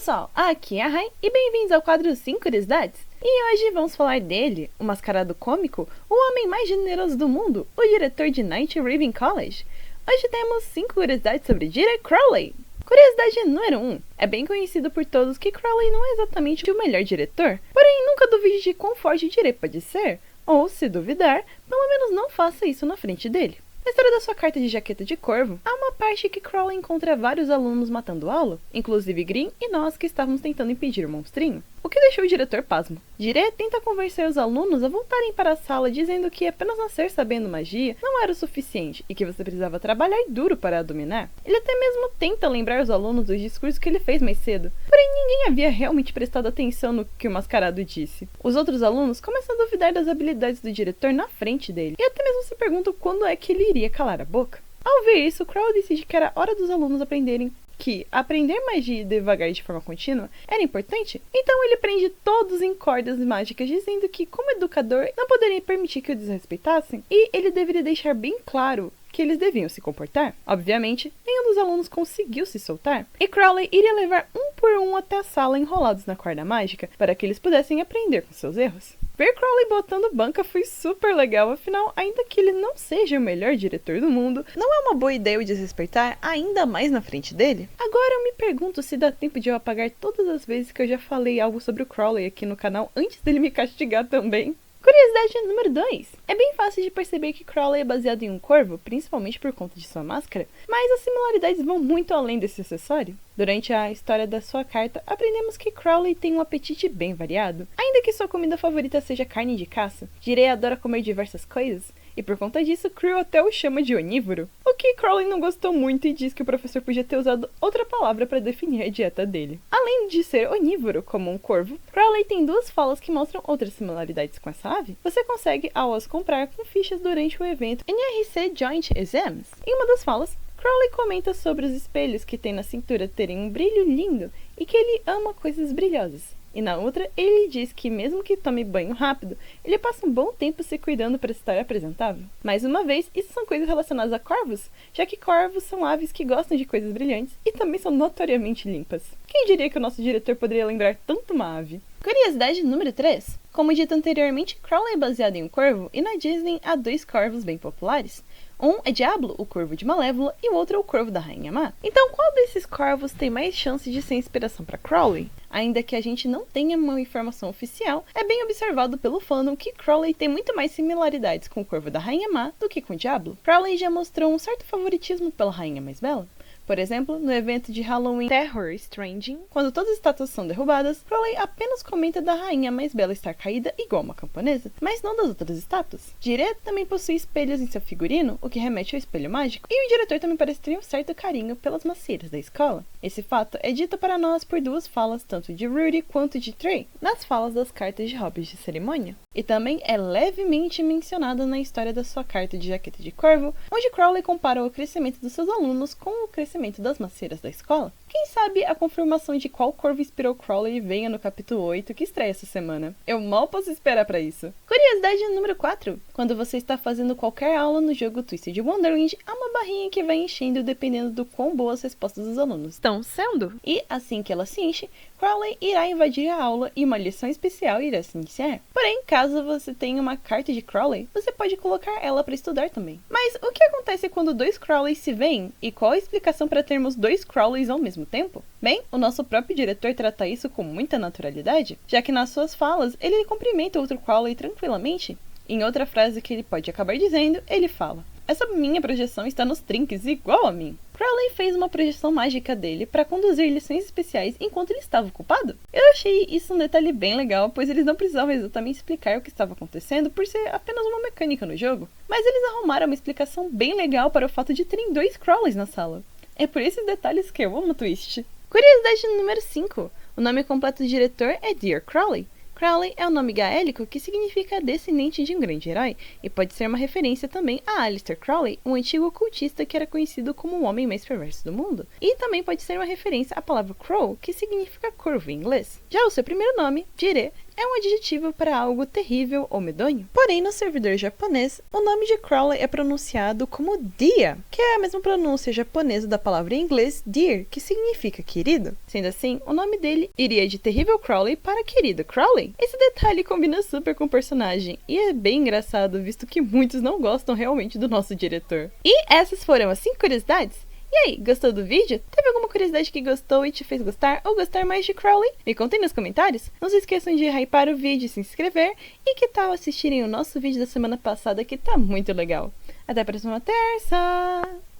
pessoal, aqui é a Rai e bem-vindos ao quadro 5 Curiosidades. E hoje vamos falar dele, o mascarado cômico, o homem mais generoso do mundo, o diretor de Night Raven College. Hoje temos 5 curiosidades sobre J.K. Crowley. Curiosidade número 1. É bem conhecido por todos que Crowley não é exatamente o melhor diretor, porém nunca duvide de quão forte o J.K. pode ser, ou se duvidar, pelo menos não faça isso na frente dele. Na história da sua carta de jaqueta de corvo, há uma parte que Crowley encontra vários alunos matando aula, inclusive Grimm e nós que estávamos tentando impedir o monstrinho, o que deixou o diretor pasmo. Jireh tenta convencer os alunos a voltarem para a sala dizendo que apenas nascer sabendo magia não era o suficiente e que você precisava trabalhar duro para a dominar. Ele até mesmo tenta lembrar os alunos dos discursos que ele fez mais cedo, porém ninguém havia realmente prestado atenção no que o mascarado disse. Os outros alunos começam a duvidar das habilidades do diretor na frente dele e até mesmo se perguntam quando é que ele iria calar a boca. Ao ver isso, Crowley decide que era hora dos alunos aprenderem que aprender magia devagar de forma contínua era importante, então ele prende todos em cordas mágicas, dizendo que, como educador, não poderia permitir que o desrespeitassem e ele deveria deixar bem claro que eles deviam se comportar. Obviamente, nenhum dos alunos conseguiu se soltar, e Crowley iria levar um por um até a sala enrolados na corda mágica para que eles pudessem aprender com seus erros. Ver Crowley botando banca foi super legal, afinal, ainda que ele não seja o melhor diretor do mundo, não é uma boa ideia o desrespeitar ainda mais na frente dele? Agora eu me pergunto se dá tempo de eu apagar todas as vezes que eu já falei algo sobre o Crowley aqui no canal antes dele me castigar também. Curiosidade número 2. É bem fácil de perceber que Crowley é baseado em um corvo, principalmente por conta de sua máscara, mas as similaridades vão muito além desse acessório. Durante a história da sua carta, aprendemos que Crowley tem um apetite bem variado. Ainda que sua comida favorita seja carne de caça, Jireh adora comer diversas coisas, e por conta disso, Creel até o chama de onívoro. O que Crowley não gostou muito e diz que o professor podia ter usado outra palavra para definir a dieta dele. Além de ser onívoro, como um corvo, Crowley tem duas falas que mostram outras similaridades com essa ave. Você consegue ao as comprar com fichas durante o evento NRC Joint Exams. Em uma das falas, Crowley comenta sobre os espelhos que tem na cintura terem um brilho lindo e que ele ama coisas brilhosas. E na outra, ele diz que mesmo que tome banho rápido, ele passa um bom tempo se cuidando para estar apresentável. Mais uma vez, isso são coisas relacionadas a corvos, já que corvos são aves que gostam de coisas brilhantes e também são notoriamente limpas. Quem diria que o nosso diretor poderia lembrar tanto uma ave? Curiosidade número 3. Como dito anteriormente, Crowley é baseado em um corvo e na Disney há 2 corvos bem populares. Um é Diablo, o corvo de Malévola, e o outro é o corvo da Rainha Má. Então, qual desses corvos tem mais chance de ser inspiração para Crowley? Ainda que a gente não tenha uma informação oficial, é bem observado pelo fandom que Crowley tem muito mais similaridades com o corvo da Rainha Má do que com o Diablo. Crowley já mostrou um certo favoritismo pela Rainha Mais Bela. Por exemplo, no evento de Halloween Terror Stranging, quando todas as estátuas são derrubadas, Crowley apenas comenta da Rainha Mais Bela estar caída igual uma camponesa, mas não das outras estátuas. Jireh também possui espelhos em seu figurino, o que remete ao espelho mágico, e o diretor também parece ter um certo carinho pelas macieiras da escola. Esse fato é dito para nós por duas falas, tanto de Rudy quanto de Trey, nas falas das cartas de hobbits de cerimônia. E também é levemente mencionada na história da sua carta de jaqueta de corvo, onde Crowley compara o crescimento dos seus alunos com o crescimento das macieiras da escola. Quem sabe a confirmação de qual corvo inspirou Crowley venha no capítulo 8 que estreia essa semana. Eu mal posso esperar para isso. Curiosidade número 4. Quando você está fazendo qualquer aula no jogo Twisted Wonderland, há uma barrinha que vai enchendo dependendo do quão boas as respostas dos alunos estão sendo. E assim que ela se enche, Crowley irá invadir a aula e uma lição especial irá se iniciar. Porém, caso você tenha uma carta de Crowley, você pode colocar ela para estudar também. Mas o que acontece quando 2 Crowleys se veem? E qual a explicação para termos 2 Crowleys ao mesmo tempo? Bem, o nosso próprio diretor trata isso com muita naturalidade, já que nas suas falas ele cumprimenta outro Crowley tranquilamente. Em outra frase que ele pode acabar dizendo, ele fala: "Essa minha projeção está nos trinques igual a mim." Crowley fez uma projeção mágica dele para conduzir lições especiais enquanto ele estava ocupado. Eu achei isso um detalhe bem legal, pois eles não precisavam exatamente explicar o que estava acontecendo por ser apenas uma mecânica no jogo. Mas eles arrumaram uma explicação bem legal para o fato de terem 2 Crowleys na sala. É por esses detalhes que eu amo Twist. Curiosidade número 5. O nome completo do diretor é Dear Crowley. Crowley é um nome gaélico que significa descendente de um grande herói, e pode ser uma referência também a Aleister Crowley, um antigo ocultista que era conhecido como o homem mais perverso do mundo. E também pode ser uma referência à palavra crow, que significa corvo em inglês. Já o seu primeiro nome, Jireh, é um adjetivo para algo terrível ou medonho. Porém, no servidor japonês, o nome de Crowley é pronunciado como Dia, que é a mesma pronúncia japonesa da palavra em inglês dear, que significa querido. Sendo assim, o nome dele iria de terrível Crowley para querido Crowley. Esse detalhe combina super com o personagem, e é bem engraçado, visto que muitos não gostam realmente do nosso diretor. E essas foram as 5 curiosidades. E aí, gostou do vídeo? Teve alguma curiosidade que gostou e te fez gostar ou gostar mais de Crowley? Me contem nos comentários. Não se esqueçam de hypar o vídeo e se inscrever. E que tal assistirem o nosso vídeo da semana passada que tá muito legal. Até a próxima terça!